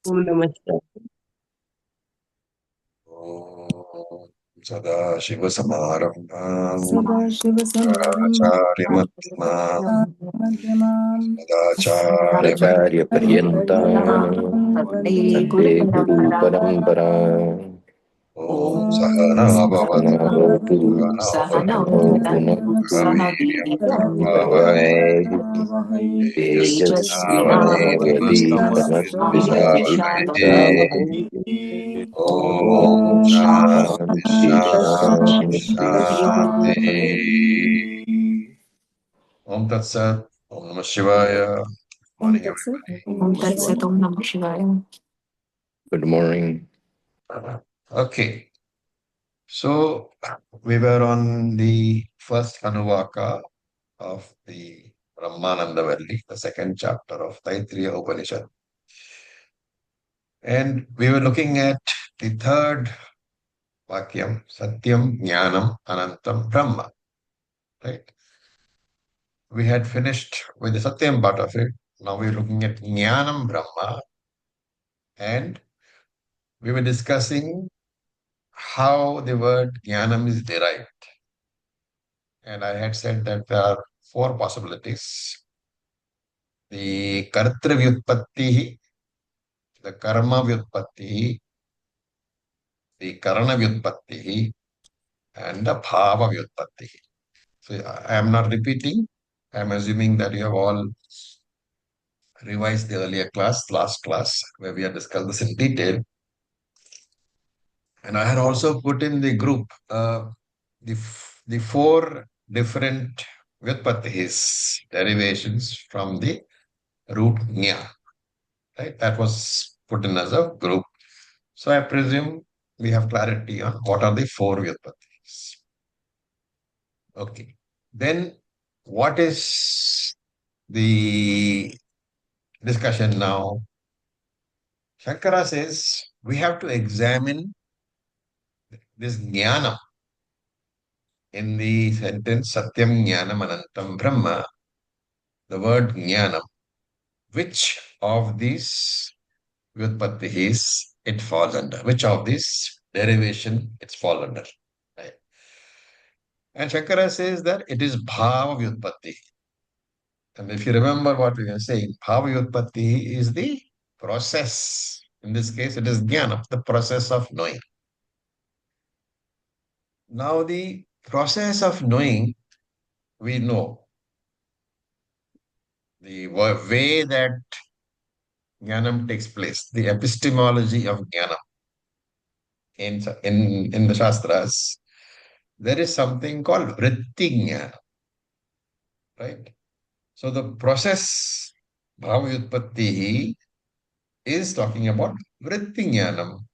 ओम नमः शिवाय। ॐ सदाशिवसमारम्भाम् शङ्कराचार्यमध्यमाम् सदाशिवसमारम्भाम् अस्मदाचार्यपर्यन्ताम् वन्दे गुरुपरम्परा ॐ सहना भवतु भवतु सहनौ सहनौ भुनक्तु भुनक्तु सह वीर्यं वीर्यङ्करवावहै तेजस्विनावधीतमद्विषावहै तेजस्विनावधीतमद्विषावहै ॐ ॐ शान्ति शान्ति शान्ति शान्ति शान्तिः Om Tat Sat, Om Namah Shivaya. ॐ Morning, तत्सत् everybody. ॐ तत्सत् ॐ नमः शिवाय. Good morning. Okay, so we were on the first Anuvaka of the Brahmananda Valley, the second chapter of Taitriya Upanishad. And we were looking at the third Vakyam, Satyam, Jnanam, Anantam, Brahma. Right? We had finished with the Satyam part of it. Now we're looking at Jnanam Brahma, and we were discussing how the word jnanam is derived. And I had said that there are four possibilities. The kartra vyutpatti, the karma vyutpatti, the karana vyutpatti, and the bhava vyutpatti. So I am not repeating. I am assuming that you have all revised the earlier class, last class, where we had discussed this in detail. And I had also put in the group the four different vyutpattis, derivations from the root nya. Right? That was put in as a group. So I presume we have clarity on what are the four vyutpattis. Okay. Then what is the discussion now? Shankara says we have to examine this jnana in the sentence Satyam Jnanam Anantam Brahma, the word jnanam, which of these vyutpattis it falls under, which of these derivation it falls under. Right? And Shankara says that it is bhava vyutpatti. And if you remember what we were saying, bhava vyutpatti is the process. In this case, it is jnana, the process of knowing. Now, the process of knowing, we know the way that jnanam takes place, the epistemology of jnanam in the Shastras, there is something called vritti jnana, right? So the process, bhava vyutpatti, is talking about vritti jnanam.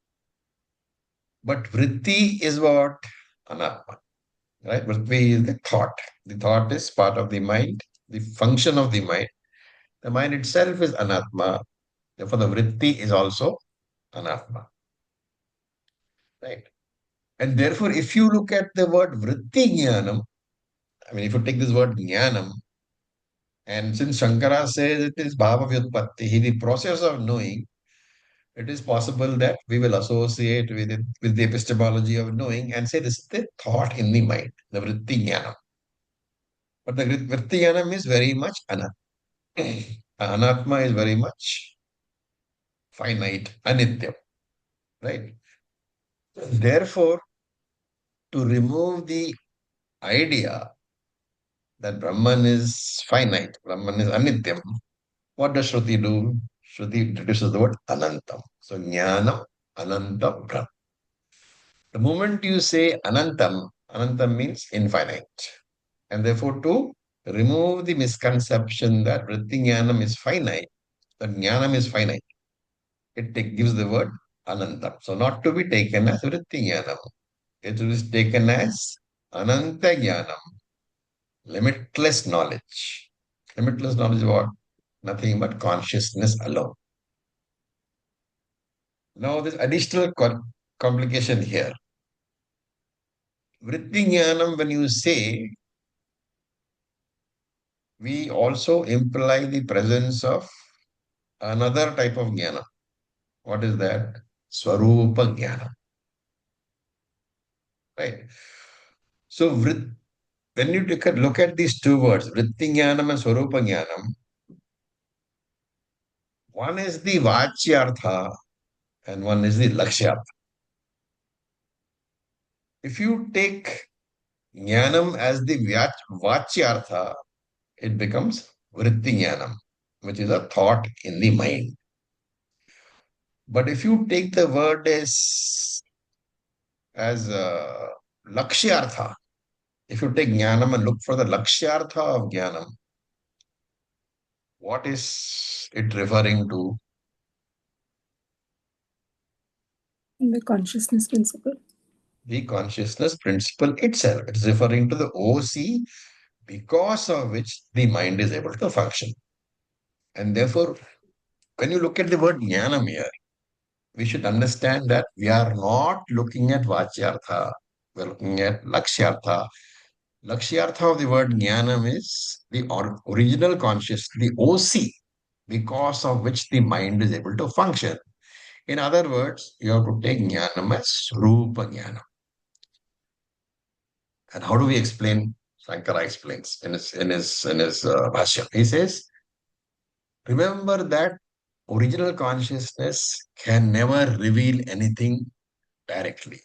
But vritti is what? Anatma, right? Vritti is the thought. The thought is part of the mind, the function of the mind. The mind itself is anatma. Therefore, the vritti is also anatma, right? And therefore, if you look at the word vritti jnanam, I mean, if you take this word jnanam, and since Shankara says it is bhava vyutpatti, the process of knowing, it is possible that we will associate with it with the epistemology of knowing and say this is the thought in the mind, the vritti jnanam. But the vritti jnanam is very much anatma is very much finite, anityam, right? Therefore, to remove the idea that Brahman is finite, Brahman is anityam, what does Shruti do? Shruti introduces the word anantam. So jnanam, anantam, Brahman. The moment you say anantam, anantam means infinite. And therefore, to remove the misconception that vritti jnanam is finite, that jnanam is finite, gives the word anantam. So not to be taken as vritti jnanam. It is taken as ananta jnanam, limitless knowledge. Limitless knowledge is what? Nothing but consciousness alone. Now, this additional complication here. Vritti jnanam, when you say, we also imply the presence of another type of jnana. What is that? Swarupa Jnana. Right. So when you look at these two words, Vritti Jnanam and Swarupa Jnanam, one is the Vachyartha and one is the Lakshyartha. If you take Jnanam as the Vachyartha, it becomes Vritti Jnanam, which is a thought in the mind. But if you take the word as Lakshyartha, if you take Jnanam and look for the Lakshyartha of Jnanam, what is it referring to? The consciousness principle. The consciousness principle itself. It's referring to the OC because of which the mind is able to function. And therefore, when you look at the word Jnanam here, we should understand that we are not looking at Vachyartha, we're looking at Lakshyartha. Lakshyartha of the word Jnanam is the original conscious, the OC, because of which the mind is able to function. In other words, you have to take Jnanam as Rupa Jnanam. And how do we explain? Shankara explains in his Bhashya. He says, remember that original consciousness can never reveal anything directly.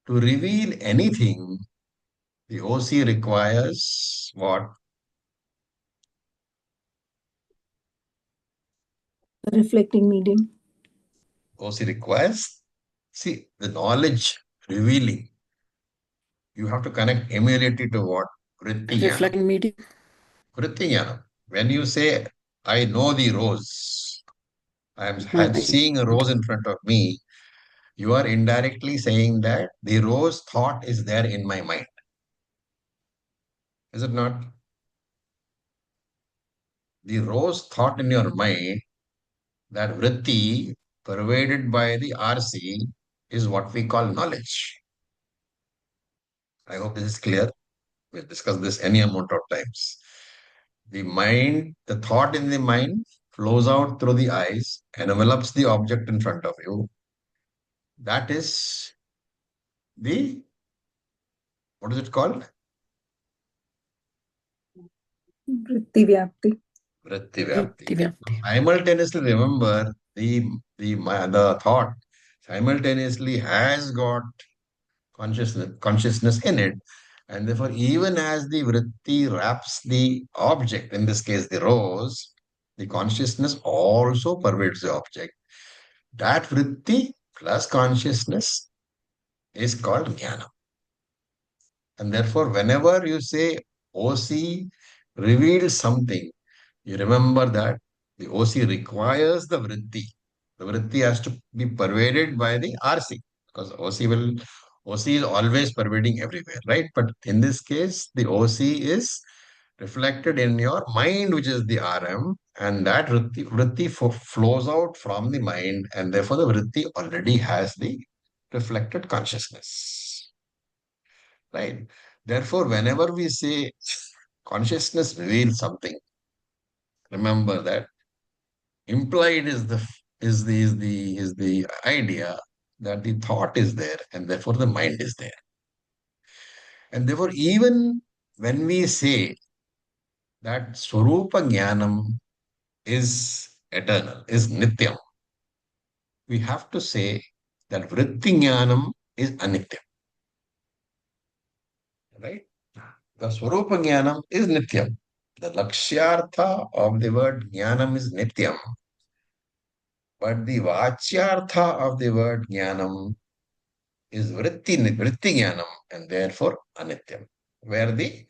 To reveal anything, the OC requires what? The reflecting medium. OC requires, see, the knowledge revealing. You have to connect immediately to what? Vritti Jnana. Reflecting medium. Vritti Jnana. When you say, I know the rose, I'm Mind. seeing a rose in front of me, you are indirectly saying that the rose thought is there in my mind. Is it not? The rose thought in your mind, that vritti pervaded by the RC, is what we call knowledge. I hope this is clear. We've discussed this any amount of times. The mind, the thought in the mind flows out through the eyes and envelops the object in front of you. That is the, what is it called? Vritti Vyapti. Vritti Vyapti. Vyapti. Simultaneously, remember the thought simultaneously has got consciousness in it, and therefore, even as the vritti wraps the object, in this case the rose, the consciousness also pervades the object. That vritti plus consciousness is called jnana. And therefore, whenever you say OC reveals something, you remember that the OC requires the vritti. The vritti has to be pervaded by the RC, because OC is always pervading everywhere, right? But in this case, the OC is reflected in your mind, which is the RM, and that vritti flows out from the mind, and therefore the vritti already has the reflected consciousness, right? Therefore, whenever we say consciousness reveals something, remember that implied is the idea that the thought is there and therefore the mind is there. And therefore, even when we say that Swarupa Jnanam is eternal, is Nityam, we have to say that Vritti Jnanam is Anityam. Right? The Swarupa Jnanam is Nityam. The Lakshyartha of the word Jnanam is Nityam. But the Vachyartha of the word Jnanam is vritti jnanam, and therefore anityam, where the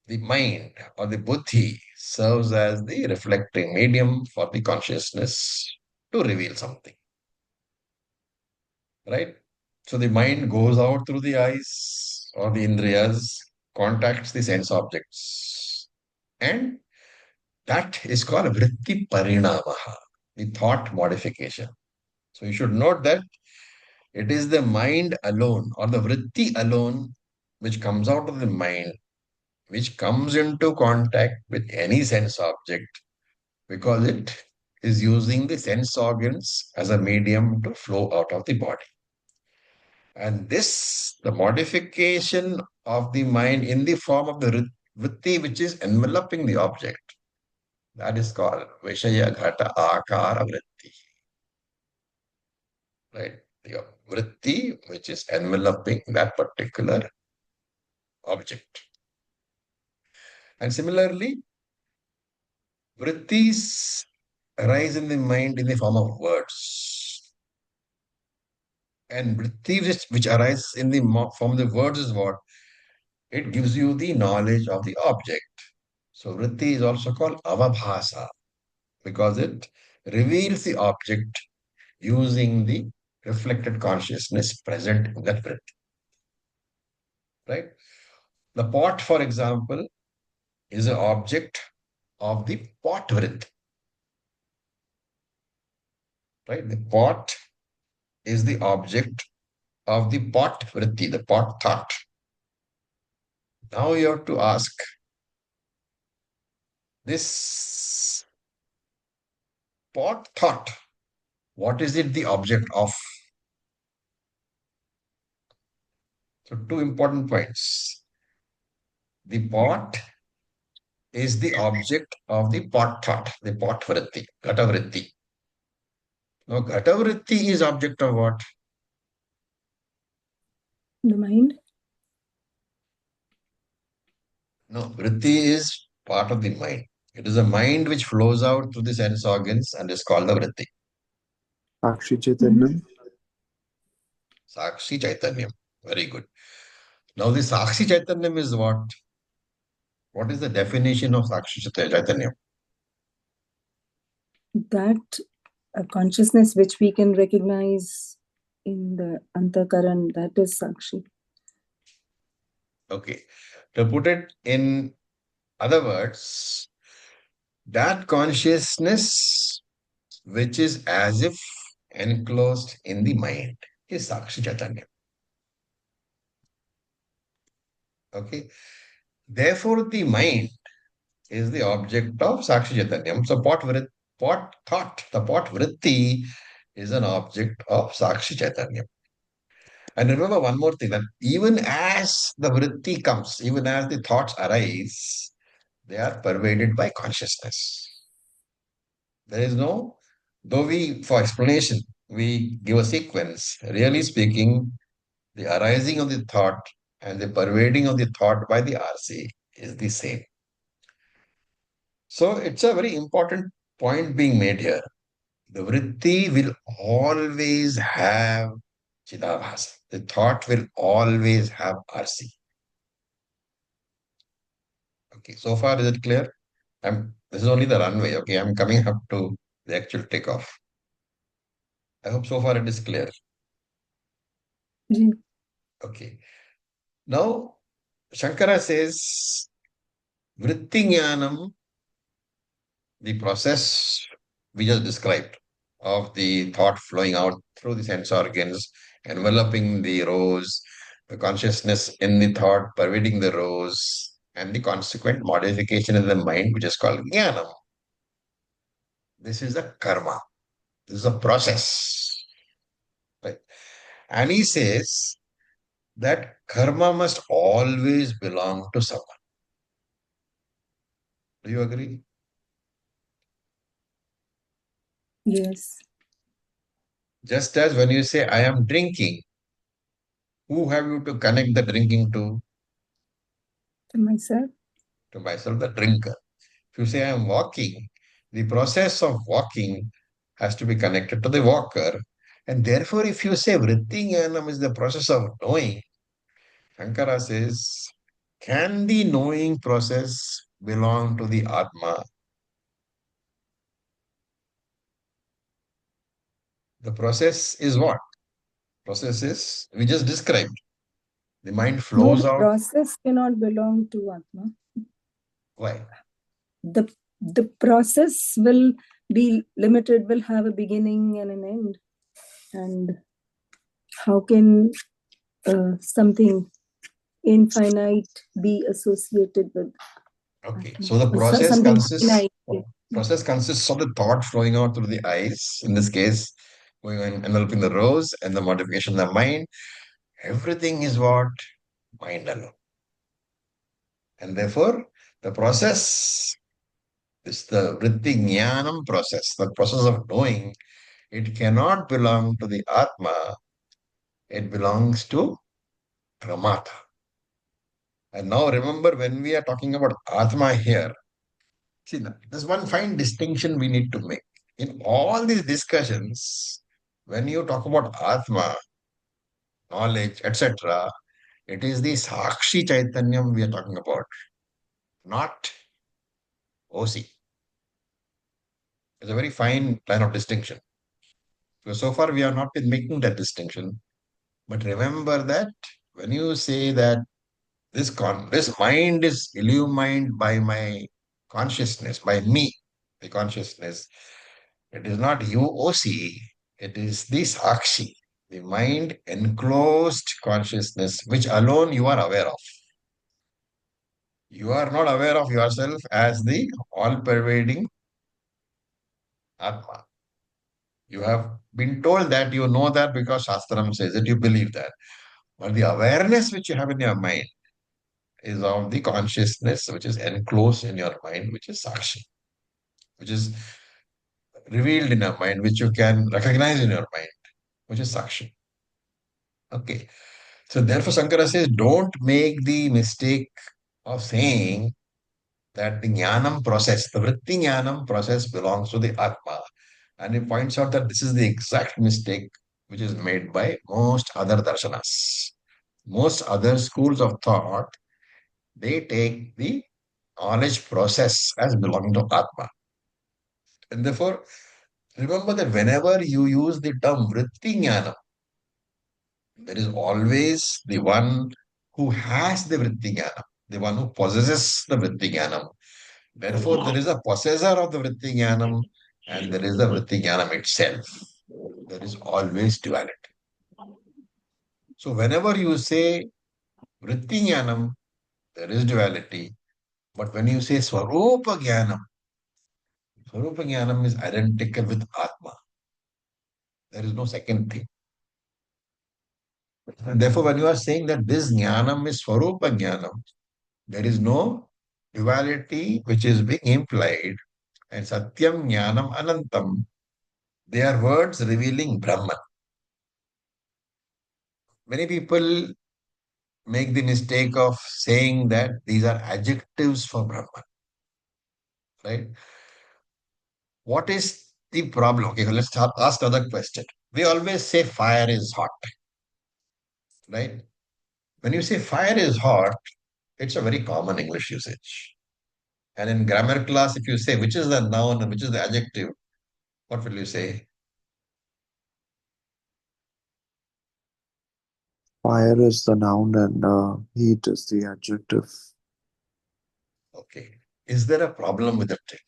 mind or the buddhi serves as the reflecting medium for the consciousness to reveal something. Right? So the mind goes out through the eyes or the indriyas, contacts the sense objects, and that is called vritti parinamaha, the thought modification. So you should note that it is the mind alone or the vritti alone which comes out of the mind, which comes into contact with any sense object, because it is using the sense organs as a medium to flow out of the body. And this, the modification of the mind in the form of the vritti, which is enveloping the object, that is called Vishaya Ghata Akara Vritti. Right? The vritti, which is enveloping that particular object. And similarly, vrittis arise in the mind in the form of words. And vritti which arises in the form of the words is what? It gives you the knowledge of the object. So vritti is also called avabhasa because it reveals the object using the reflected consciousness present in that vritti. Right? The pot, for example, is an object of the pot vritti. Right? The pot is the object of the pot vritti, the pot thought. Now you have to ask, this pot thought, what is it the object of? So two important points. The pot is the object of the pot thought, the pot vritti, ghata vritti. Now ghata vritti is object of what? The mind. No, vritti is part of the mind. It is a mind which flows out through the sense organs and is called the vritti. Sakshi Chaitanyam. Sakshi Chaitanyam. Very good. Now the Sakshi Chaitanyam is what? What is the definition of Sakshi Chaitanyam? That a consciousness which we can recognize in the Antakaran, that is Sakshi. Okay. To put it in other words, that consciousness which is as if enclosed in the mind is Sakshi Chaitanya. Okay. Therefore, the mind is the object of Sakshi Chaitanya. So, pot thought, the pot vritti is an object of Sakshi Chaitanya. And remember one more thing, that even as the vritti comes, even as the thoughts arise, they are pervaded by consciousness. There is no, though for explanation, we give a sequence. Really speaking, the arising of the thought and the pervading of the thought by the RC is the same. So it's a very important point being made here. The vritti will always have Chidabhasa. The thought will always have RC. Okay, so far is it clear? This is only the runway. Okay, I'm coming up to the actual takeoff. I hope so far it is clear. Ji. Okay. Now, Shankara says, vritti jnanam, the process we just described of the thought flowing out through the sense organs, enveloping the rose, the consciousness in the thought pervading the rose, and the consequent modification in the mind, which is called jnanam. This is a karma. This is a process. Right? And he says that karma must always belong to someone. Do you agree? Yes. Just as when you say, I am drinking, who have you to connect the drinking to? To myself. To myself, the drinker. If you say, I am walking, the process of walking has to be connected to the walker. And therefore, if you say vritti jnanam is the process of knowing, Shankara says, can the knowing process belong to the Atma? The process is what? Process is, we just described. The mind flows No, the out. process cannot belong to Atma. Why? The process will be limited, will have a beginning and an end. And how can something infinite be associated with Okay, Atma? so the process Something consists. finite. process consists of the thought flowing out through the eyes, in this case, going on enveloping the rose, and the modification of the mind. Everything is what? Mind alone. And therefore, the process is the vritti jnanam process, the process of knowing. It cannot belong to the Atma, it belongs to Pramata. And now remember, when we are talking about Atma here, see, there's one fine distinction we need to make. In all these discussions, when you talk about Atma, knowledge, etc., it is the Sakshi Chaitanyam we are talking about, not OC. It's a very fine line of distinction. So far, we have not been making that distinction. But remember that when you say that this mind is illumined by my consciousness, by me, the consciousness, it is not UOC, it is the Sakshi, the mind enclosed consciousness, which alone you are aware of. You are not aware of yourself as the all-pervading Atma. You have been told that, you know that because Shastram says it, you believe that. But the awareness which you have in your mind is of the consciousness which is enclosed in your mind, which is Sakshi, which is revealed in your mind, which you can recognize in your mind, which is Sakshi. Okay. So therefore, Shankara says, don't make the mistake of saying that the jnanam process, the vritti jnanam process belongs to the Atma. And he points out that this is the exact mistake which is made by most other darshanas. Most other schools of thought, they take the knowledge process as belonging to Atma. And therefore, remember that whenever you use the term vritti jnanam, there is always the one who has the vritti jnanam, the one who possesses the vritti jnanam. Therefore, there is a possessor of the vritti jnanam and there is the vritti jnanam itself. There is always duality. So whenever you say vritti jnanam, there is duality. But when you say swarupa jnanam is identical with Atma. There is no second thing. And therefore, when you are saying that this jnanam is swarupa jnanam, there is no duality which is being implied. And satyam jnanam anantam, they are words revealing Brahman. Many people make the mistake of saying that these are adjectives for Brahman. Right? What is the problem? Okay, let's ask another question. We always say fire is hot. Right? When you say fire is hot, it's a very common English usage. And in grammar class, if you say which is the noun and which is the adjective, what will you say? Fire is the noun and heat is the adjective. Okay. Is there a problem with that thing?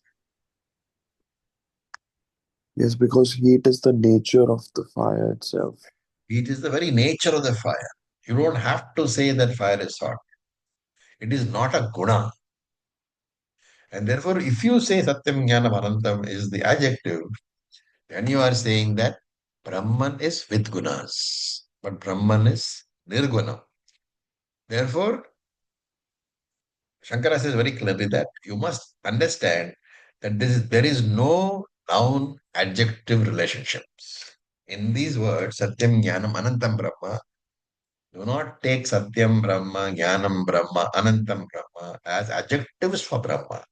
Yes, because heat is the nature of the fire itself. Heat is the very nature of the fire. You don't have to say that fire is hot. It is not a guna. And therefore, if you say Satyam Jnanam Anantam is the adjective, then you are saying that Brahman is with gunas, but Brahman is nirguna. Therefore, Shankara says very clearly that you must understand that there is no noun adjective relationships. In these words, Satyam Jnanam Anantam Brahma, do not take Satyam Brahma, Jnanam Brahma, Anantam Brahma as adjectives for Brahma.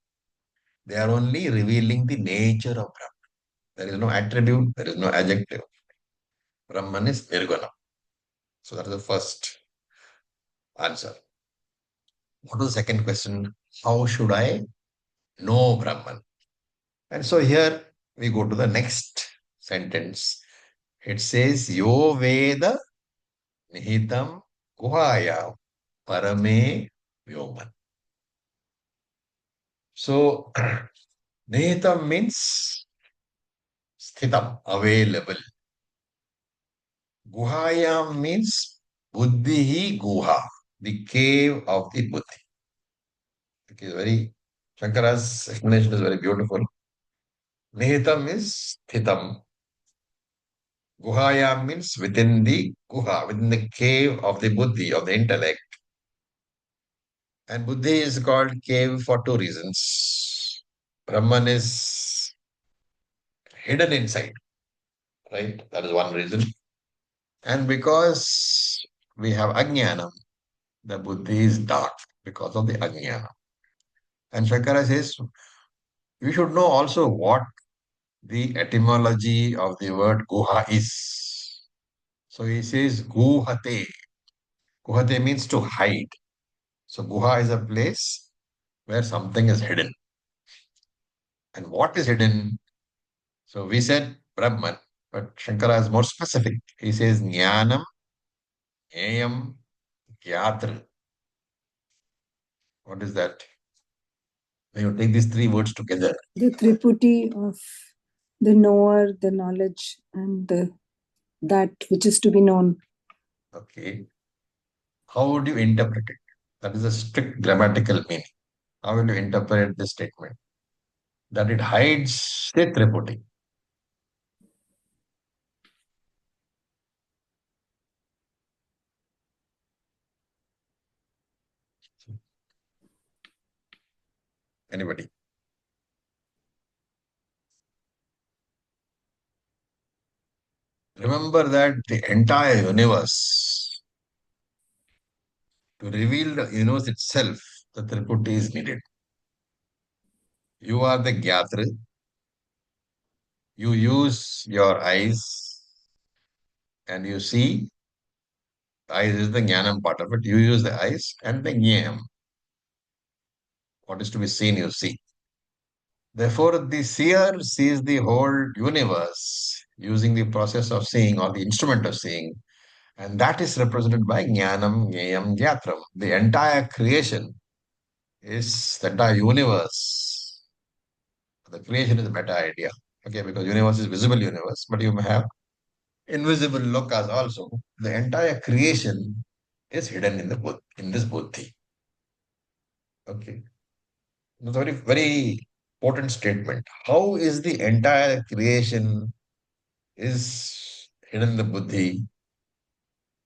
They are only revealing the nature of Brahma. There is no attribute, there is no adjective. Brahman is nirguna. So that is the first answer. What was the second question? How should I know Brahman? And so here we go to the next sentence. It says, Yo Veda Nihitam Guhaya Parame Vyoman. So, Nihitam means Sthitam, available. Guhayam means Buddhihi Guha, the cave of the Buddhi. Okay, Shankara's explanation is very beautiful. Nihitam is thitam. Guhayam means within the guha, within the cave of the buddhi, of the intellect. And buddhi is called cave for two reasons. Brahman is hidden inside, right? That is one reason. And because we have ajnanam, the buddhi is dark because of the ajnana. And Shankara says we should know also what the etymology of the word guha is. So he says guhate. Guhate means to hide. So guha is a place where something is hidden. And what is hidden? So we said Brahman, but Shankara is more specific. He says Jnanam, Jnayam, Gyatr. What is that? When you take these three words together. The triputi of the knower, the knowledge, and that which is to be known. Okay. How would you interpret it? That is a strict grammatical meaning. How will you interpret this statement? That it hides the triputi. Anybody? Remember that the entire universe, to reveal the universe itself, the triputi is needed. You are the Gyatra. You use your eyes and you see. The eyes is the jnanam part of it. You use the eyes and the jnayam. What is to be seen, you see. Therefore, the seer sees the whole universe using the process of seeing or the instrument of seeing. And that is represented by jnanam, jnayam, jyatram. The entire creation is the entire universe. The creation is a meta idea. Okay, because universe is visible universe, but you may have invisible lokas also. The entire creation is hidden in the in this buddhi. Okay. It's a very, very important statement. How is the entire creation is hidden in the buddhi?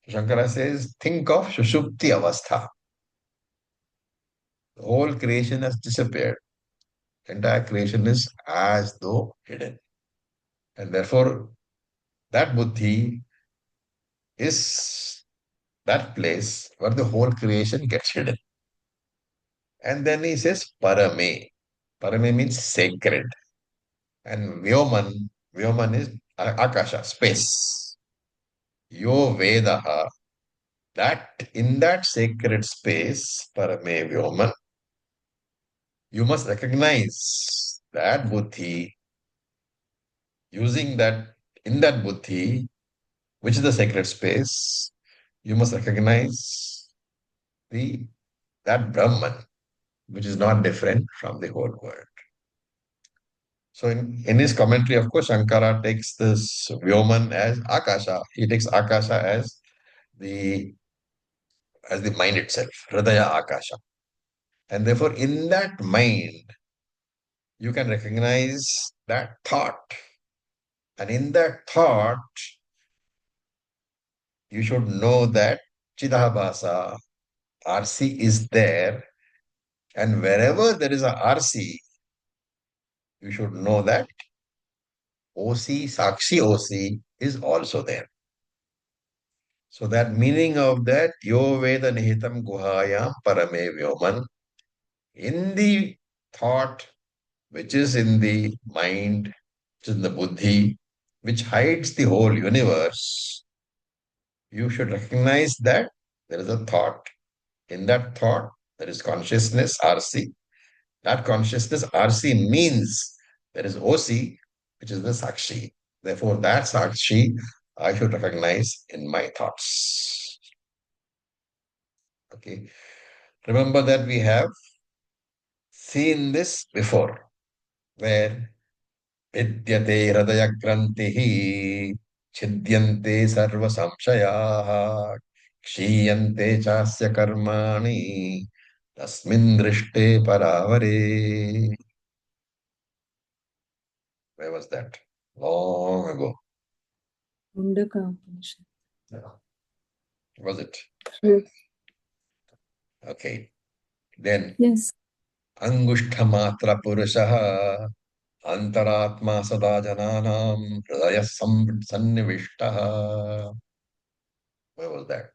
Shankara says, think of Shushupti Avastha. The whole creation has disappeared. Entire creation is as though hidden. And therefore, that buddhi is that place where the whole creation gets hidden. And then he says Parame. Parame means sacred. And Vyoman is Akasha, space. Yo Vedaha, that in that sacred space, Parame Vyoman, you must recognize that buddhi, using that, in that buddhi, which is the sacred space, you must recognize the that Brahman, which is not different from the whole world. So in his commentary, of course, Shankara takes this Vyoman as Akasha. He takes Akasha the as the mind itself, Hridaya Akasha. And therefore, in that mind, you can recognize that thought. And in that thought, you should know that Chidahabhasa, RC is there. And wherever there is a RC, you should know that OC, Sakshi OC is also there. So that meaning of that, Yo Veda Nihitam Guhayam Parame Vyoman, in the thought, which is in the mind, which is in the buddhi, which hides the whole universe, you should recognize that there is a thought. In that thought, there is consciousness, RC. That consciousness, RC, means there is OC, which is the Sakshi. Therefore, that Sakshi I should recognize in my thoughts. Okay. Remember that we have seen this before, where विद्यते हृदयग्रन्थिः छिद्यन्ते सर्वसंशयाः क्षीयन्ते चास्य कर्माणि तस्मिन् दृष्टे परावरे. Where was that? Long ago. Mundaka Upanishad. Yeah. Was it? Yes. Okay. Then Yes. Angushtamatra Purushaha Antaratma Sada Jananam Hridaya Sannivishtaha. Where was that?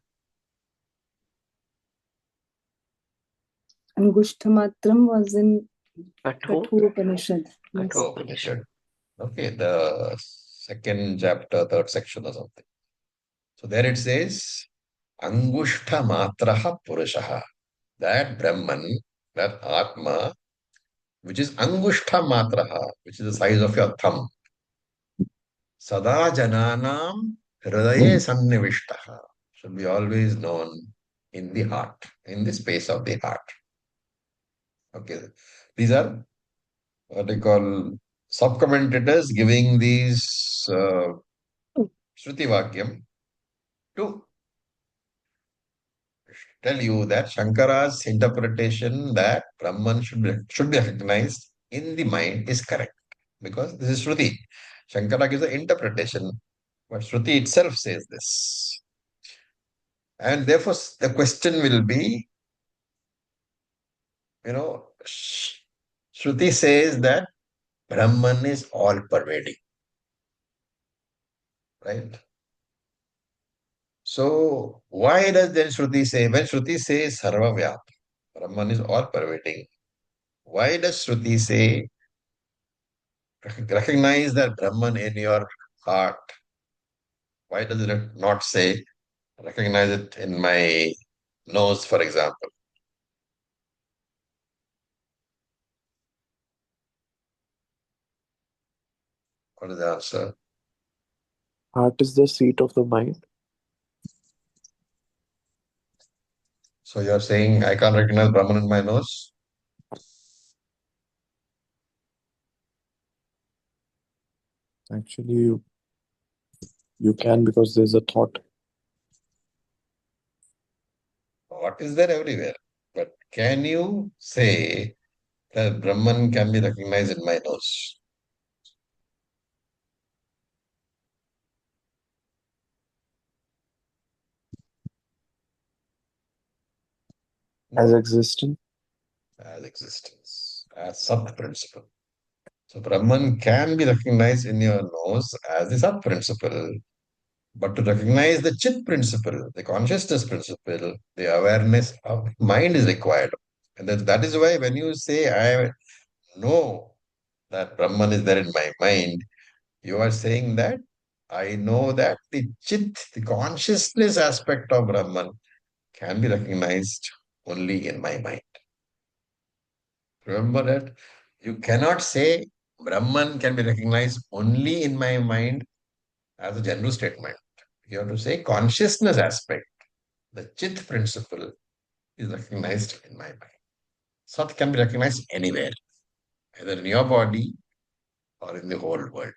Angushtamatram was in Katho. Katho Upanishad. Yes. Katho Upanishad. Okay, the second chapter, third section or something. So there it says, Angushta Matraha Purushaha. That Brahman, that Atma, which is Angushta Matraha, which is the size of your thumb. Sada Jananam Hridaye Sannivishtaha. Should be always known in the heart, in the space of the heart. Okay. These are what they call sub-commentators giving these Shruti Vakyam to tell you that Shankara's interpretation that Brahman should be recognized in the mind is correct. Because this is Shruti. Shankara gives the interpretation, but Shruti itself says this. And therefore, the question will be, Shruti says that Brahman is all pervading, right? So, why does then Shruti say, when Shruti says Sarva Vyap, Brahman is all pervading, why does Shruti say, recognize that Brahman in your heart? Why does it not say, recognize it in my nose, for example? What is the answer? Heart is the seat of the mind. So you're saying I can't recognize Brahman in my nose? Actually, you can, because there's a thought. What is there everywhere? But can you say that Brahman can be recognized in my nose? As No, existent. as existence, as Sat principle. So Brahman can be recognized in your nose as the Sat principle. But to recognize the Chit principle, the consciousness principle, the awareness of mind is required. And that is why when you say, I know that Brahman is there in my mind, you are saying that I know that the Chit, the consciousness aspect of Brahman, can be recognized only in my mind. Remember that you cannot say Brahman can be recognized only in my mind as a general statement. You have to say consciousness aspect, the Chit principle is recognized in my mind. Sat can be recognized anywhere, either in your body or in the whole world.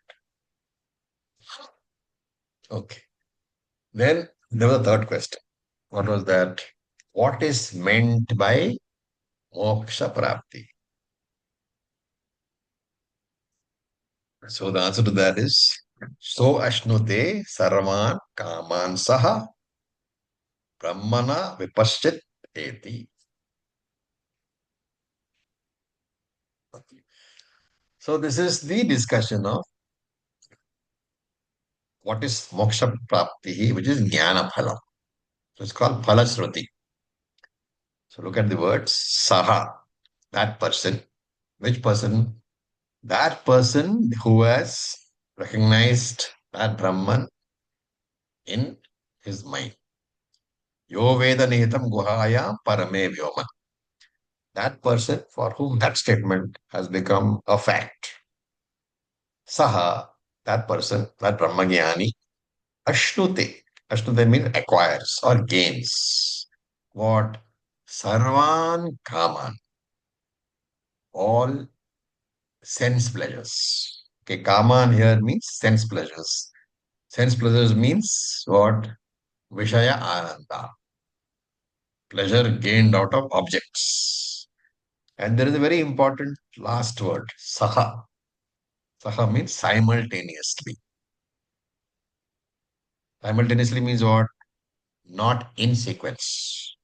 Okay. Then there was a third question. What was that? What is meant by moksha prapti? So the answer to that is so ashnute sarvan kaman saha brahmana vipaschit eti. So this is the discussion of what is moksha prapti, which is jnana phalam. So it's called phalasruti. So look at the words saha, that person. Which person? That person who has recognized that Brahman in his mind. Yo Veda Nihitam Guhaya Parame Vyoma. That person for whom that statement has become a fact. Saha, that person, that Brahmagyani, Ashnute. Ashnute means acquires or gains. What? Sarvan Kaman. All sense pleasures. Okay, Kaman here means sense pleasures. Sense pleasures means what? Vishaya Ananda. Pleasure gained out of objects. And there is a very important last word, saha. Saha means simultaneously. Simultaneously means what? Not in sequence.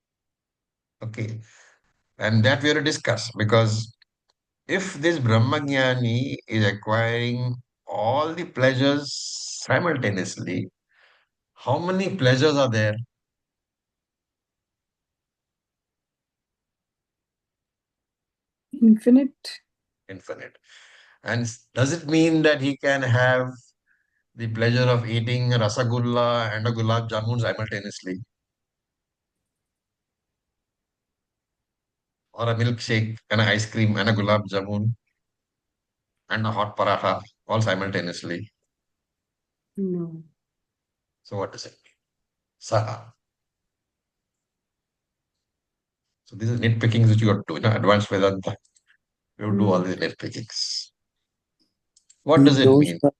Okay. And that we have to discuss because if this Brahmajnani is acquiring all the pleasures simultaneously, how many pleasures are there? Infinite. Infinite. And does it mean that he can have the pleasure of eating a rasagulla and a gulab jamun simultaneously? Or a milkshake and an ice cream and a gulab jamun and a hot paratha all simultaneously? No. So what does it mean? Saha. So these are nitpickings which you got to do. Advanced Vedanta. You do all Mm. these nitpickings. What He does it knows mean? that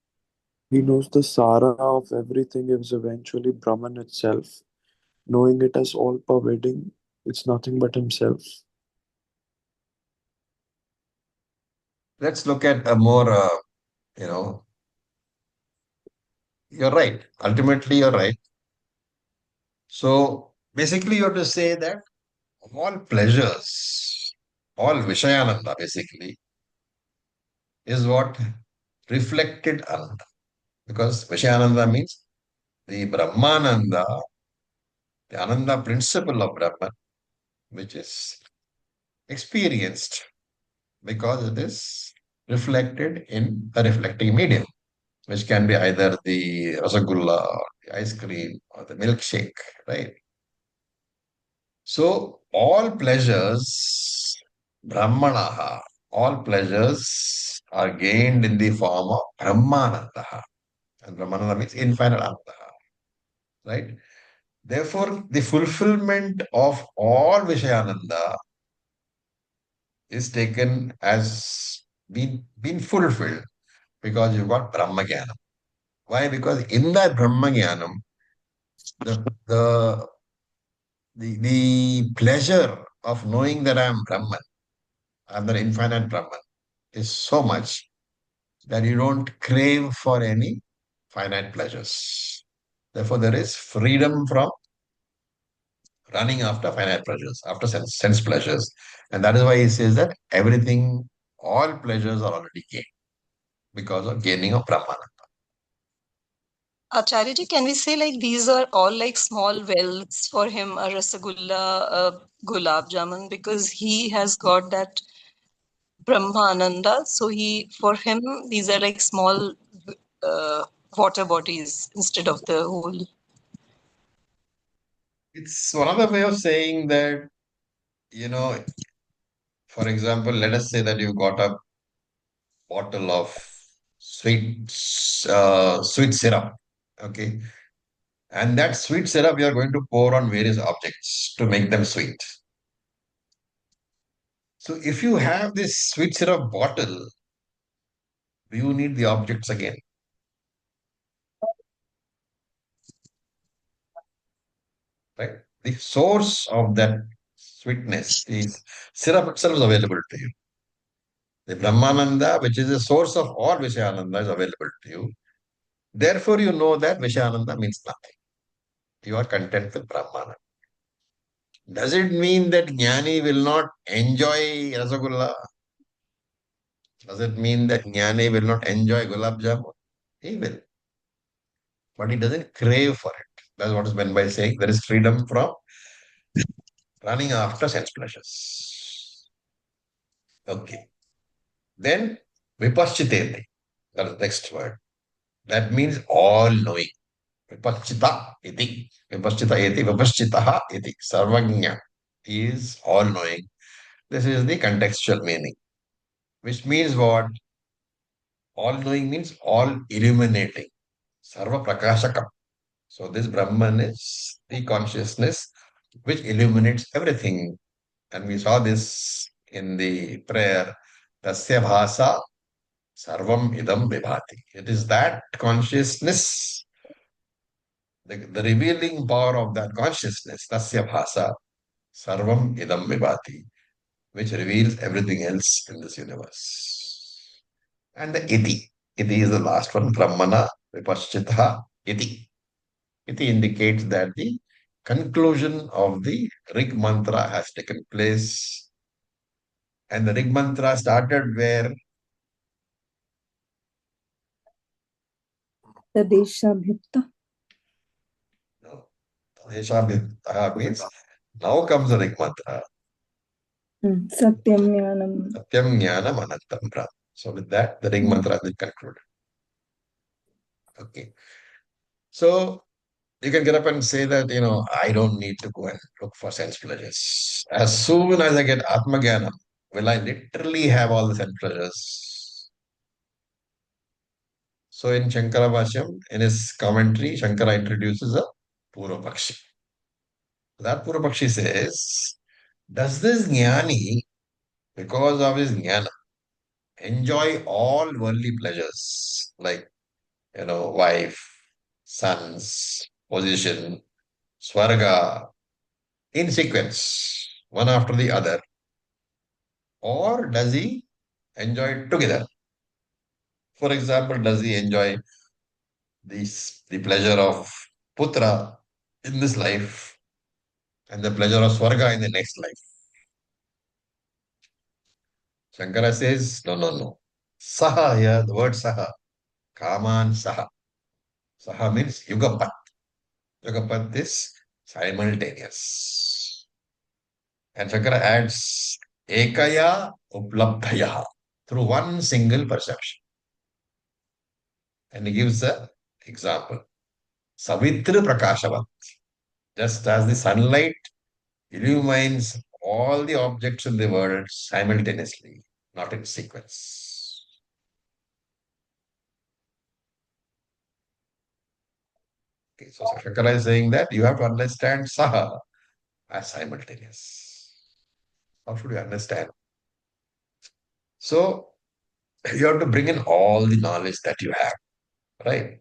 he knows the Sara of everything is eventually Brahman itself. Knowing it as all pervading, it's nothing but himself. Let's look at a more, you know, you're right. Ultimately, you're right. So basically, you have to say that all pleasures, all Vishayananda basically, is what reflected Ananda. Because Vishayananda means the Brahmananda, the Ananda principle of Brahman, which is experienced because it is reflected in a reflecting medium, which can be either the rasagulla or the ice cream or the milkshake, right? So all pleasures, Brahmanaha, all pleasures are gained in the form of Brahmananda. And Brahmananda means infinite Ananda, right? Therefore, the fulfillment of all Vishayananda is taken as being fulfilled because you've got Brahma Jnanam. Why? Because in that Brahma Jnanam, the, the, the pleasure of knowing that I am Brahman, I'm the infinite Brahman, is so much that you don't crave for any finite pleasures. Therefore, there is freedom from running after finite pleasures, after sense pleasures. And that is why he says that everything, all pleasures are already gained because of gaining of Brahmana. Acharya, can we say like these are all like small wells for him, a rasagulla, a gulab jamun, because he has got that Brahmananda. So for him, these are like small uh, water bodies instead of the whole. It's one other way of saying that, you know, for example, let us say that you got a bottle of sweet syrup, okay? And that sweet syrup you are going to pour on various objects to make them sweet. So if you have this sweet syrup bottle, you need the objects again, right? The source of that sweetness is syrup itself is available to you. The Brahmananda, which is the source of all Vishayananda, is available to you. Therefore, you know that Vishayananda means nothing. You are content with Brahmananda. Does it mean that Jnani will not enjoy Rasagulla? Does it mean that Jnani will not enjoy Gulab Jamun? He will, but he doesn't crave for it. That's what is meant by saying there is freedom from running after sense pleasures. Okay. Then Vipaschiteti. That is the next word. That means all knowing. Vipaschita iti. Vipaschita iti. Vipaschitaha iti. Sarvagnya is all knowing. This is the contextual meaning, which means what? All knowing means all illuminating. Sarva prakashakam. So this Brahman is the consciousness which illuminates everything. And we saw this in the prayer. Tasya bhasa sarvam idam vibhati. It is that consciousness, the revealing power of that consciousness, tasya bhasa sarvam idam vibhati, which reveals everything else in this universe. And the iti. Iti is the last one. Brahmana vipaschitaha iti. Iti indicates that the conclusion of the Rig mantra has taken place. And the Rig mantra started where? Tadeshabhyukta. No. Tadeshabhyukta means now comes the Rig mantra. Satyam Jnanam. Satyam Jnanam Anantam Brahma. So with that, the Rig mantra has been concluded. Okay. So you can get up and say that, I don't need to go and look for sense pleasures. As soon as I get Atma Jnanam, will I literally have all the sense pleasures? So in Shankara Bhashyam, in his commentary, Shankara introduces a Purva Pakshi. That Purva Pakshi says, does this Jnani, because of his Jnana, enjoy all worldly pleasures like, wife, sons, position, Swarga, in sequence, one after the other? Or does he enjoy it together? For example, does he enjoy the pleasure of Putra in this life and the pleasure of Swarga in the next life? Shankara says, no, no, no. Saha here, the word Saha, Kaman Saha. Saha means Yugapat. Yugapat is simultaneous. And Shankara adds Ekaya Uplabdhaya, through one single perception. And he gives an example. Savitri Prakashavat. Just as the sunlight illumines all the objects in the world simultaneously, not in sequence. Okay, so Shankara is saying that you have to understand Saha as simultaneous. How should you understand? So you have to bring in all the knowledge that you have, right?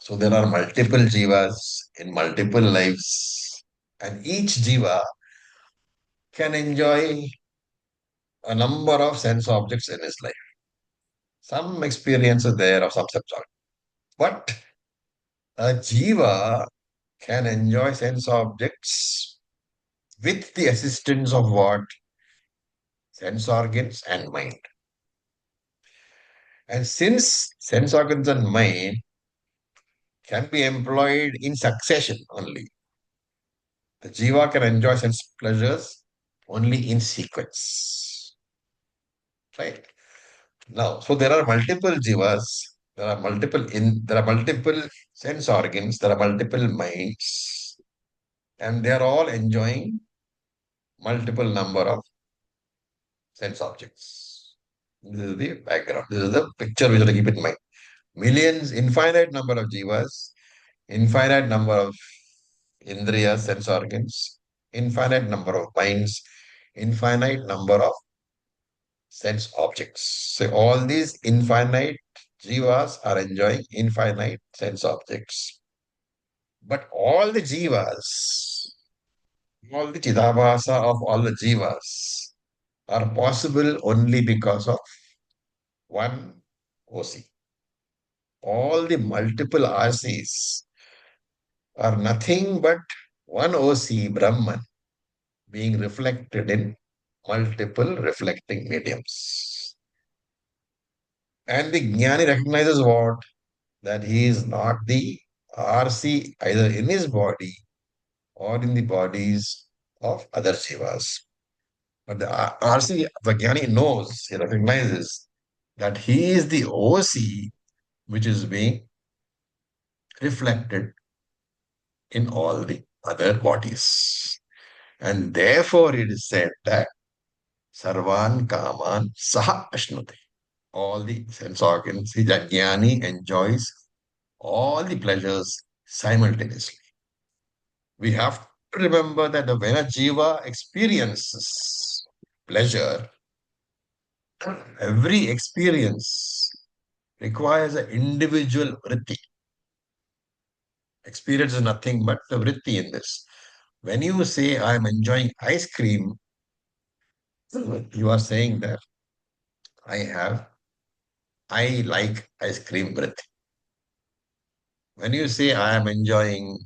So there are multiple jivas in multiple lives, and each jiva can enjoy a number of sense objects in his life. Some experiences there of some subject. But a jiva can enjoy sense objects with the assistance of what? Sense organs and mind. And since sense organs and mind can be employed in succession only, the jiva can enjoy sense pleasures only in sequence. Right? Now, so there are multiple jivas, there are multiple sense organs, there are multiple minds, and they are all enjoying multiple number of sense objects. This is the background. This is the picture we have to keep in mind. Millions, infinite number of jivas, infinite number of indriya sense organs, infinite number of minds, infinite number of sense objects. So all these infinite jivas are enjoying infinite sense objects. But all the jivas, all the chidabhasa of all the jivas are possible only because of one OC. All the multiple RCs are nothing but one OC, Brahman, being reflected in multiple reflecting mediums. And the Jnani recognizes what? That he is not the RC either in his body or in the bodies of other Jivas. But the RC, the Jnani knows, he recognizes that he is the OC which is being reflected in all the other bodies. And therefore it is said that Sarvan Kaman Saha Ashnute. All the sense organs, the Jnani enjoys all the pleasures simultaneously. We have to remember that when a jiva experiences pleasure, every experience requires an individual vritti. Experience is nothing but the vritti in this. When you say, I am enjoying ice cream, you are saying that I have I like ice cream Vritti. When you say I am enjoying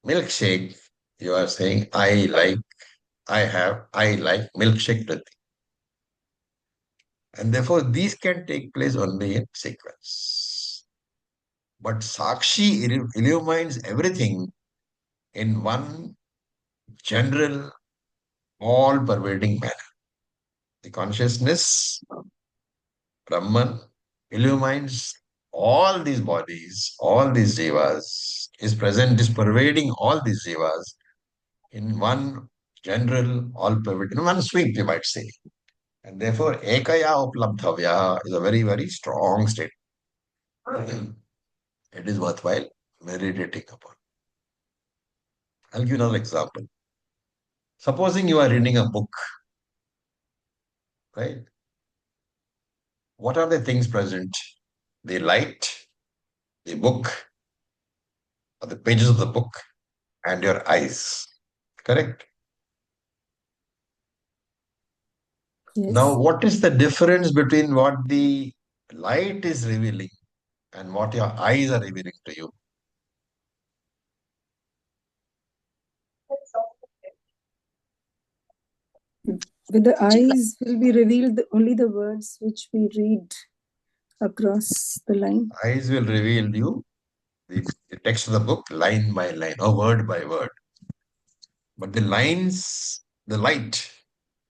milkshake, you are saying I like milkshake Vritti. And therefore, these can take place only in sequence. But Sakshi illumines everything in one general, all-pervading manner. The consciousness, Brahman, illumines all these bodies, all these jivas, is present, is pervading all these jivas in one general, all-pervading, in one sweep, you might say. And therefore, ekaya uplabdhavya is a very, very strong statement. It is worthwhile meditating upon. I'll give you another example. Supposing you are reading a book, right? What are the things present? The light, the book, or the pages of the book, and your eyes. Correct? Yes. Now, what is the difference between what the light is revealing and what your eyes are revealing to you? With the eyes will be revealed only the words which we read across the line. Eyes will reveal you the text of the book line by line or word by word. But the lines, the light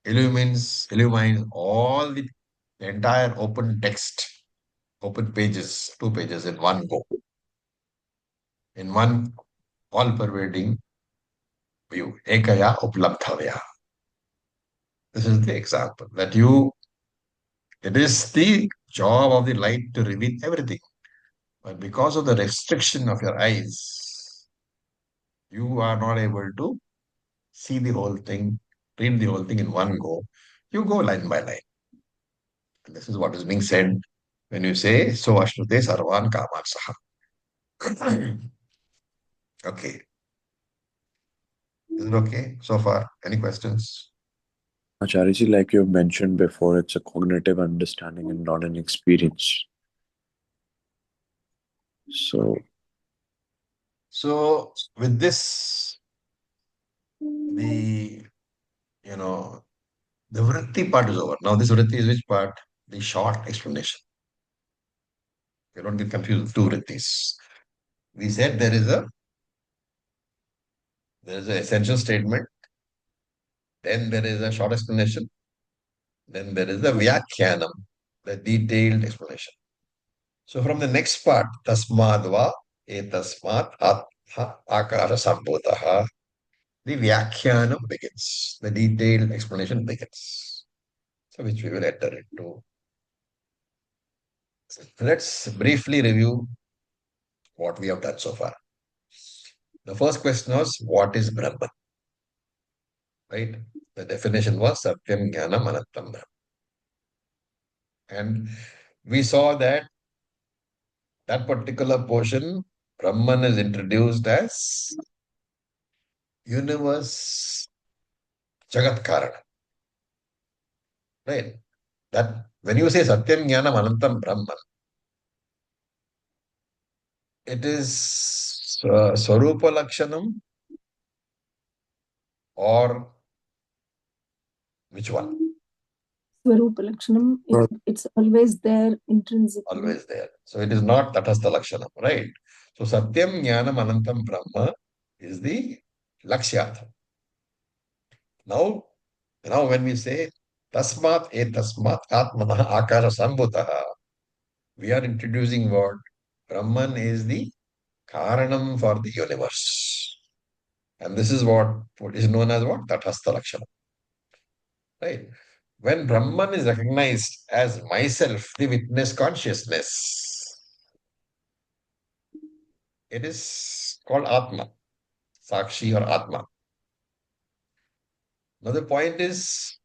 illumines all the entire open text, open pages, 2 pages in one go, in one all-pervading view. Ekaya uplabdhavya. This is the example that it is the job of the light to reveal everything. But because of the restriction of your eyes, you are not able to see the whole thing, read the whole thing in one go. You go line by line. And this is what is being said when you say, so ashrute sarvan kamat saha. Okay. Is it okay so far? Any questions? Acharya, like you mentioned before, it's a cognitive understanding and not an experience. So with this, the the vritti part is over. Now this vritti is which part? The short explanation. You don't get confused with two vrittis. We said there is an essential statement, then there is a short explanation, then there is the vyakyanam, the detailed explanation. So from the next part, tasmadva etasmat atha akara sambhutaha, the vyakyanam begins. The detailed explanation begins. So which we will enter into. Let's briefly review what we have done so far. The first question was, what is Brahman? Right? The definition was Satyam Jnanam Anantam Brahma. And we saw that particular portion, Brahman is introduced as universe Jagat Karana. Right? That when you say Satyam Jnanam Anantam Brahman, it is Swarupa Lakshanam or which one? Swarupa Lakshanam, it's always there intrinsically. Always there. So it is not Tatastha Lakshanam, right? So Satyam Jnanam Anantam Brahma is the Lakshyartha. Now when we say Tasmat Etasmat Atmana Akara Sambhutaha, we are introducing what? Brahman is the Karanam for the universe. And this is what is known as what? Tatastha Lakshanam. Right? When Brahman is recognized as myself, the witness consciousness, it is called Atma, Sakshi or Atma. Now the point is,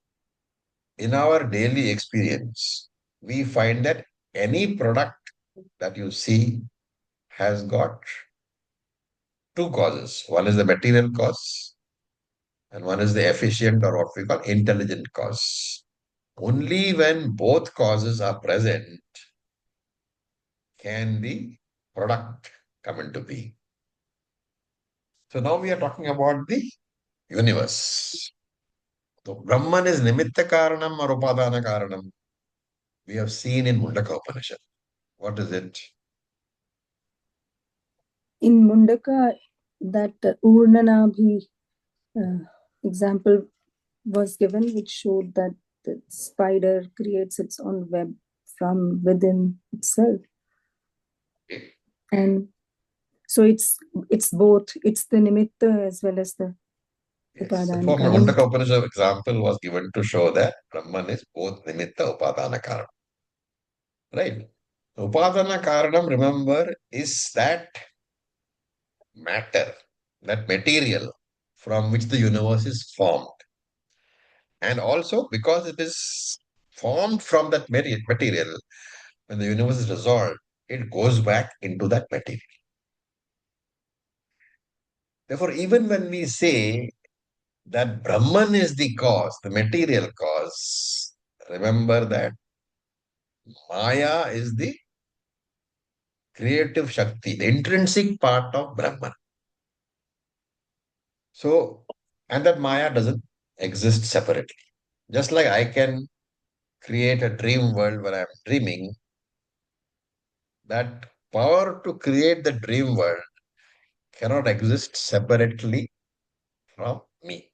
in our daily experience, we find that any product that you see has got two causes. One is the material cause, and one is the efficient or what we call intelligent cause. Only when both causes are present, can the product come into being? So now we are talking about the universe. So Brahman is Nimitta Karanam or Upadana Karanam. We have seen in Mundaka Upanishad. What is it? In Mundaka, that Urnanabhi example was given, which showed that the spider creates its own web from within itself. Okay. And so it's both, it's the nimitta as well as the Yes. upadana For karan. Mundaka Upanishad example was given to show that Brahman is both Nimitta Upadana Karanam. Right? Upadana Karanam, remember, is that matter, that material from which the universe is formed. And also because it is formed from that material, when the universe is resolved, it goes back into that material. Therefore, even when we say that Brahman is the cause, the material cause, remember that Maya is the creative Shakti, the intrinsic part of Brahman. So, and that Maya doesn't exist separately. Just like I can create a dream world where I'm dreaming, that power to create the dream world cannot exist separately from me.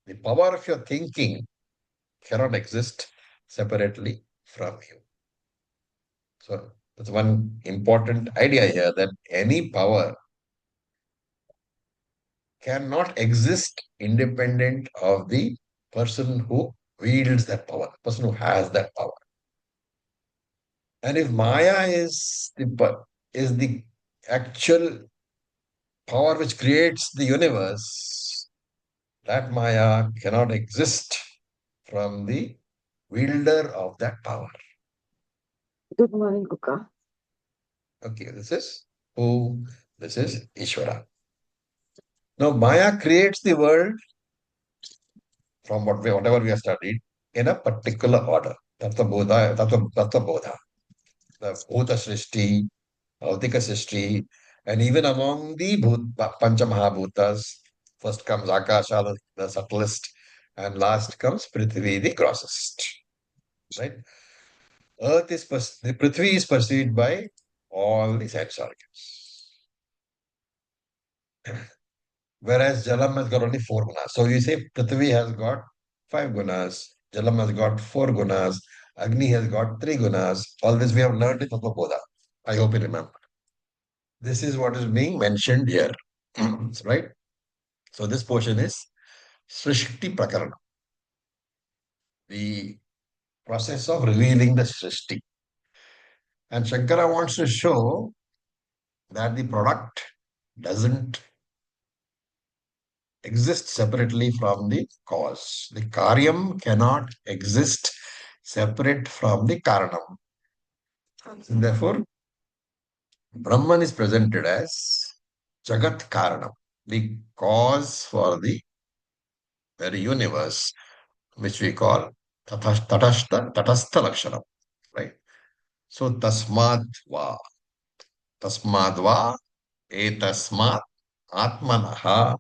The power of your thinking cannot exist separately from you. So that's one important idea here, that any power cannot exist independent of the person who wields that power, the person who has that power. And if Maya is the actual power which creates the universe, that Maya cannot exist from the wielder of that power. Good morning, Kuka. Okay, this is who? This is Ishvara. Now, Maya creates the world from whatever we have studied in a particular order. Tattva Bodha, Tattva Bodha. The Bhuta Srishti, Bhautika Srishti, and even among the Pancha Mahabhutas, first comes Akasha, the subtlest, and last comes Prithvi, the grossest. Right? The Prithvi is perceived by all the sense organs. Whereas Jalam has got only 4 gunas. So you say Prithvi has got 5 gunas, Jalam has got 4 gunas, Agni has got 3 gunas. All this we have learned in Tattva. I hope you remember. This is what is being mentioned here. Right? So this portion is Srishti Prakarana, the process of revealing the Srishti. And Shankara wants to show that the product doesn't exist separately from the cause. The karyam cannot exist separate from the karanam. And therefore, Brahman is presented as Jagat Karanam, the cause for the very universe, which we call Tatastha Lakshanam. Right? So, Tasmad va, Etasmat, Atmanaha,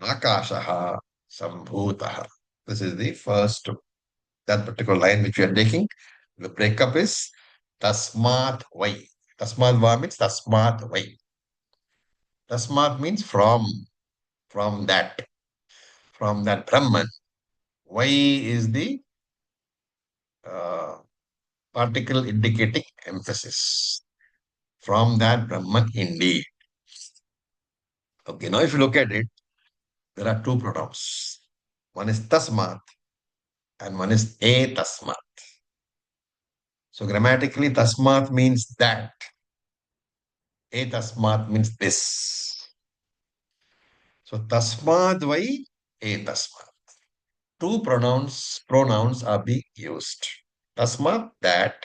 Akashaha, Sambhutaha. This is the first, that particular line which we are taking. The breakup is Tasmat Vai. Tasmat Va means Tasmat Vai. Tasmat means from that, Brahman. Vai is the uh, particle indicating emphasis. From that Brahman indeed. Okay, now if you look at it, there are 2 pronouns. One is Tasmat and one is E Tasmat. So grammatically, Tasmat means that. E Tasmat means this. So Tasmad Vai E Tasmat. 2 pronouns are being used. Tasmat, that,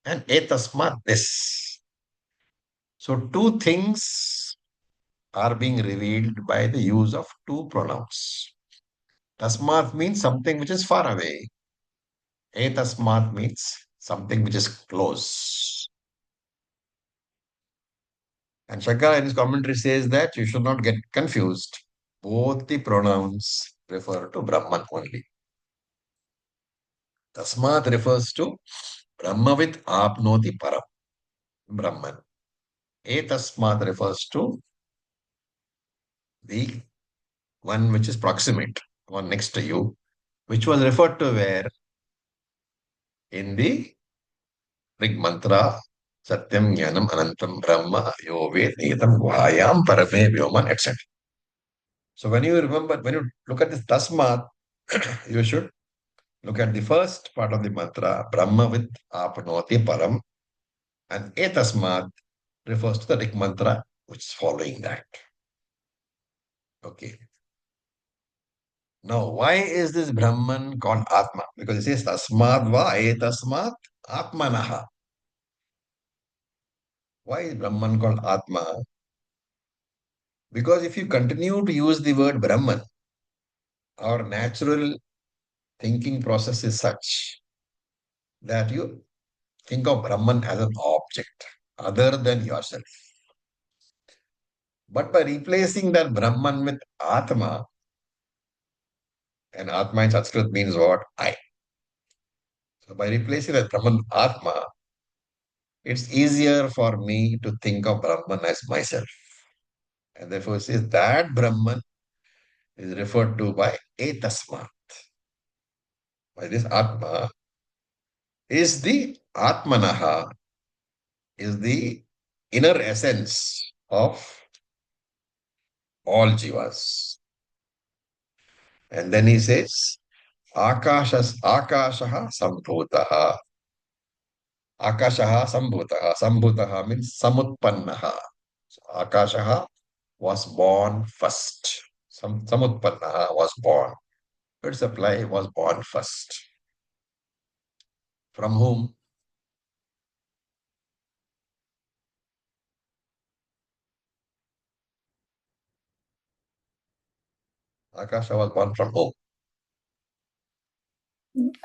and E Tasmat, this. So 2 things are being revealed by the use of 2 pronouns. Tasmat means something which is far away. E Tasmat means something which is close. And Shankara in his commentary says that you should not get confused. Both the pronouns refer to Brahman only. Tasmat refers to Brahmavit apnoti param, Brahman. Etasmat refers to the one which is proximate, one next to you, which was referred to where in the Rig mantra, Satyam Jnanam Anantam Brahma Yove Netam Guhayam Parame Vyoman, etc. So when you look at this Tasmat, you should look at the first part of the mantra, Brahma with Apnoti Param, and Etasmat refers to the Rig mantra which is following that. Okay. Now, why is this Brahman called Atma? Because it says Tasmad va Etasmat Atmanaha. Why is Brahman called Atma? Because if you continue to use the word Brahman, our natural thinking process is such that you think of Brahman as an object other than yourself. But by replacing that Brahman with Atma, and Atma in Sanskrit means what? I. So by replacing that Brahman with Atma, it's easier for me to think of Brahman as myself. And therefore it says that Brahman is referred to by Etasma. By this Atma is the Atmanaha, is the inner essence of all jivas. And then he says, Akashaha Sambhutaha. Akashaha Sambhutaha. Sambhutaha means Samutpannaha. So Akashaha was born first. Samutpannaha was born. Bird supply was born first. From whom? Akasha was born from whom?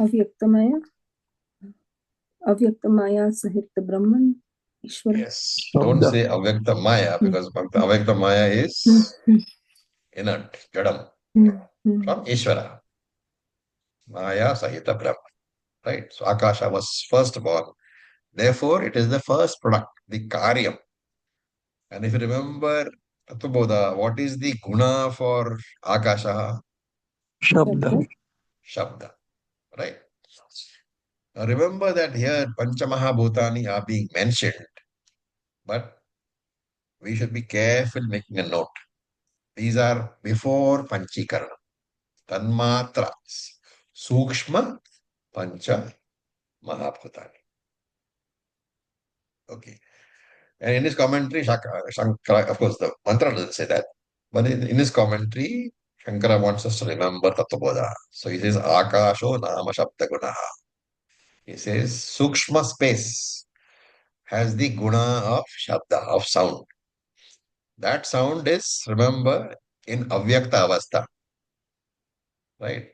Avyaktamaya. Avyaktamaya Sahit Brahman Ishvara. Yes. Don't say Avyakta Maya because Avyakta Maya is inert, Jadam, from Ishvara. Maya Sahita Brahman. Right? So Akasha was first born. Therefore, it is the first product, the Karyam. And if you remember Tattva, what is the guna for Akasha? Shabda. Shabda. Right? Now remember that here Panchamahabhutani are being mentioned, but we should be careful making a note. These are before Panchikarana. Tanmatra. Sukshma Pancha Mahabhutani. Okay. And in his commentary, Shankara, of course, the mantra doesn't say that. But in his commentary, Shankara wants us to remember Tattva. So he says, Akasho Nama Shabda Gunaha. He says, Sukshma space has the guna of Shabda, of sound. That sound is, remember, in Avyakta Avastha. Right?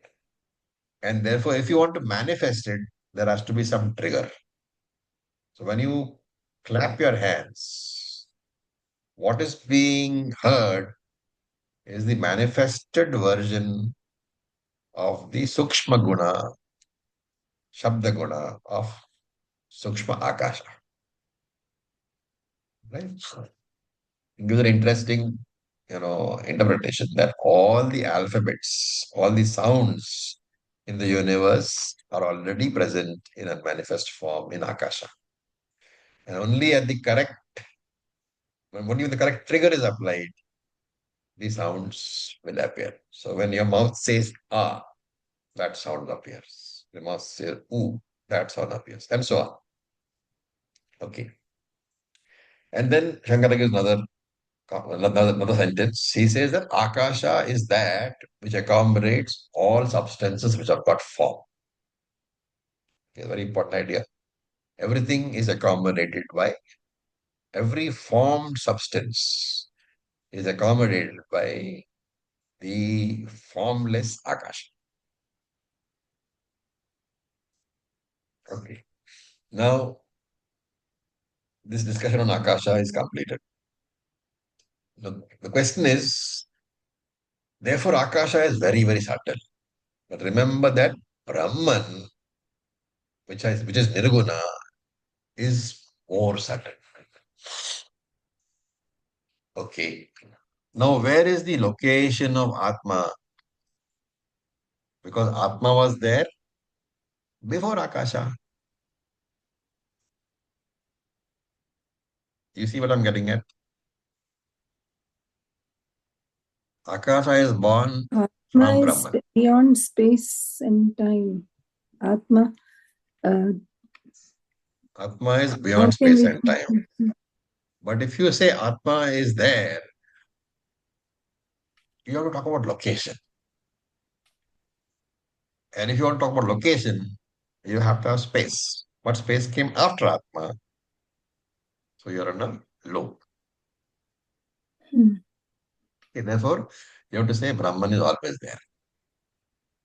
And therefore, if you want to manifest it, there has to be some trigger. So when you clap your hands, what is being heard is the manifested version of the Sukshma Guna, Shabda Guna of Sukshma Akasha. Right? It gives an interesting, interpretation that all the alphabets, all the sounds in the universe are already present in a manifest form in Akasha. And only at the correct, when the correct trigger is applied, the sounds will appear. So when your mouth says ah, that sound appears. The mouth says ooh, that sound appears, and so on. Okay. And then Shankara gives another sentence. He says that Akasha is that which accommodates all substances which have got form. Okay, very important idea. Everything is accommodated by every formed substance is accommodated by the formless Akasha. Okay. Now, this discussion on Akasha is completed. The question is, therefore, Akasha is very, very subtle. But remember that Brahman, which is Nirguna, is more subtle. Okay. Now, where is the location of Atma? Because Atma was there before Akasha. You see what I'm getting at? Akasha is born Atma from is Brahman. beyond space and time. Atma, Atma is how beyond can space we? and time. But if you say Atma is there, you have to talk about location. And if you want to talk about location, you have to have space. But space came after Atma. So you're in a loop. Hmm. Okay, therefore, you have to say Brahman is always there.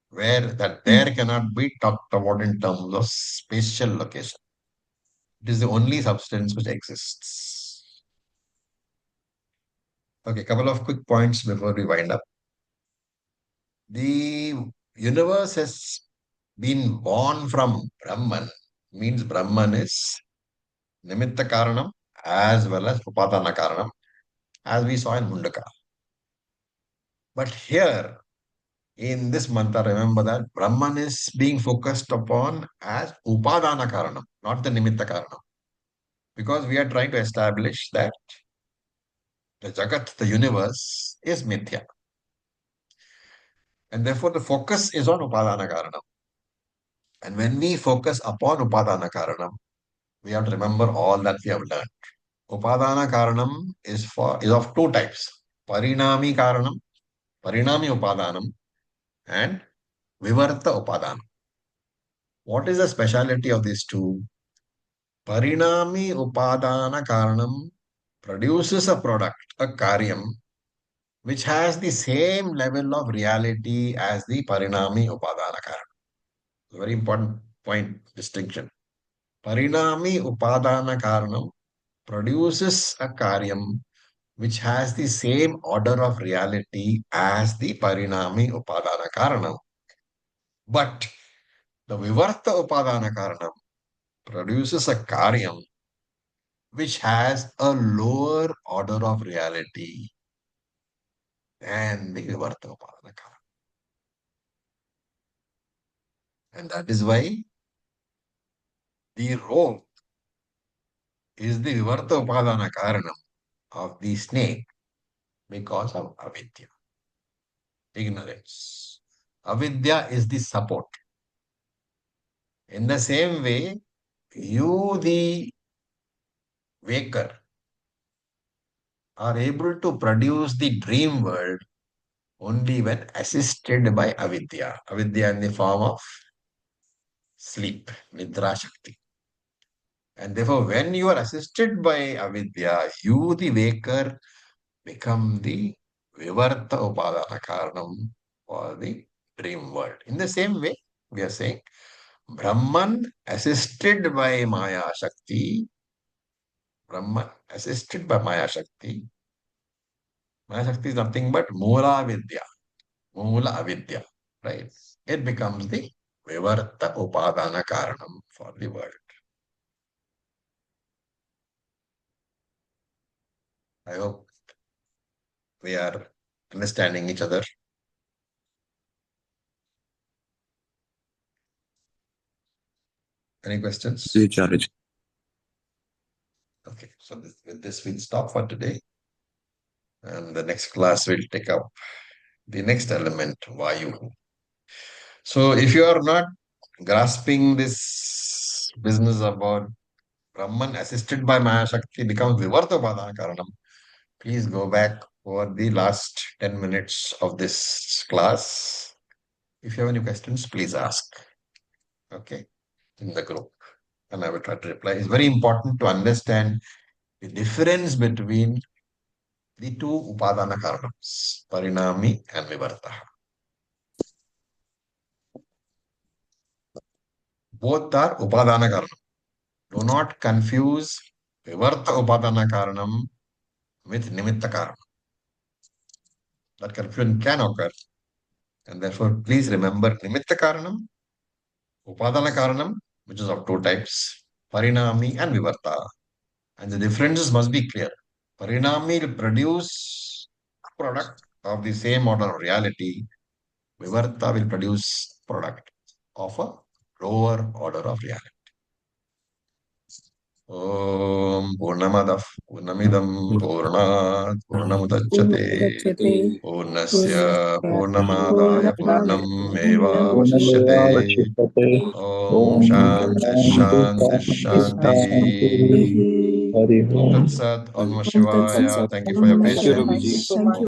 Where that there cannot be talked about in terms of spatial location. It is the only substance which exists. Okay, couple of quick points before we wind up. The universe has been born from Brahman, means Brahman is Nimitta Karanam as well as Upadana Karanam, as we saw in Mundaka. But here, in this mantra, remember that Brahman is being focused upon as Upadana Karanam, not the Nimitta Karanam. Because we are trying to establish that the Jagat, the universe, is Mithya. And therefore, the focus is on Upadana Karanam. And when we focus upon Upadana Karanam, we have to remember all that we have learned. Upadana Karanam is of two types. Parinami Karanam, Parinami Upadanam, and Vivarta Upadanam. What is the speciality of these two? Parinami Upadana Karanam produces a product, a karyam, which has the same level of reality as the Parinami Upadana Karanam. Very important point, distinction. Parinami Upadana Karanam produces a karyam which has the same order of reality as the Parinami Upadana Karanam. But the Vivarta Upadana Karanam produces a karyam which has a lower order of reality than the Vivarta Upadana Karanam. And that is why the rope is the Vivarta Upadana Karanam of the snake because of avidya, ignorance. Avidya is the support. In the same way, you, the waker, are able to produce the dream world only when assisted by avidya. Avidya in the form of sleep, nidra shakti. And therefore, when you are assisted by avidya, you, the waker, become the vivarta upadana karanam for the dream world. In the same way, we are saying Brahman assisted by Maya Shakti, Brahman assisted by Maya Shakti. Maya Shakti is nothing but Mula Vidya, Mula Avidya, right? It becomes the Vivarta Upadana Karanam for the world. I hope we are understanding each other. Any questions? Charge. Okay, so with this we'll stop for today. And the next class will take up the next element, Vayu. So if you are not grasping this business about Brahman assisted by Maya Shakti becomes Vivarta Upadana Karanam, please go back for the last 10 minutes of this class. If you have any questions, please ask. Okay, in the group. And I will try to reply. It's very important to understand the difference between the two Upadana Karanams, Parinami and Vivarta. Both are Upadana Karanam. Do not confuse Vivarta Upadana Karanam with Nimitta Karanam. that confusion can occur. And therefore, please remember Nimitta Karanam, Upadana Karanam, which is of two types, Parinami and Vivarta. And the differences must be clear. Parinami will produce a product of the same order of reality. Vivarta will produce product of a lower order of reality. Om Purnamadah Purnamidam Purnat Purnamudachyate Purnasya Purnamadaya Purnam Eva Vashishyate. Om Shanti Shanti Shanti. Hari Om Om. Tat Sat. Om Namah Shivaya. Thank you for your Thank you, patience. Rabiji. Thank you.